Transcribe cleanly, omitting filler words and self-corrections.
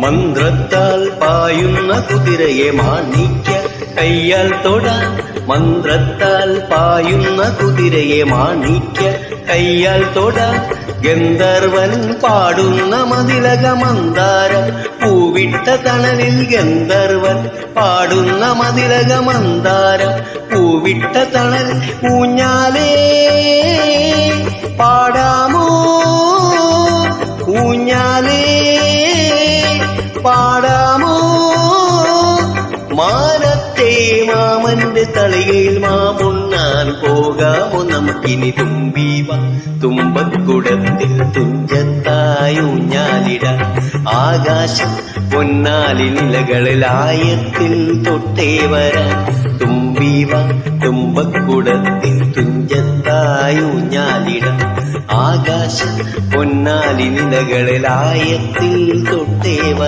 മന്ത്രത്താൽ പായുന്ന കുതിരയെ മാണിക്യ കയ്യാൽ തൊടാൻ. മന്ത്രത്താൽ പായുന്ന കുതിരയെ മാണിക്യ കയ്യാൽ തൊടാൻ. ഗന്ധർവൻ പാടുന്ന മതിലക മന്ദാരം പൂവിട്ട തണലിൽ. ഗന്ധർവൻ പാടുന്ന മതിലക മന്ദാരം പൂവിട്ട തണൽ. ഊഞ്ഞാലേ പാടാമോ, ഊഞ്ഞാലേ പാടാമോ. മാനത്തെ മാമന്റെ തളികയിൽ മാമുണ്ണാൻ പോകാമോ നമുക്കിനി. തുമ്പീവ തുമ്പക്കുടത്തിൽ തുഞ്ചത്തായി ഊഞ്ഞാലിടാൻ. ആകാശം പൊന്നാലി നിലകളിൽ ആയത്തിൽ തൊട്ടേ വരാൻ. തുമ്പീവ തുമ്പക്കുടത്തിൽ തുഞ്ചത്തായി ഊഞ്ഞാലിടാൻ. ആകാശം പൊന്നാലി നിലകളിൽ ആയത്തിൽ തൊട്ടേ വരാൻ.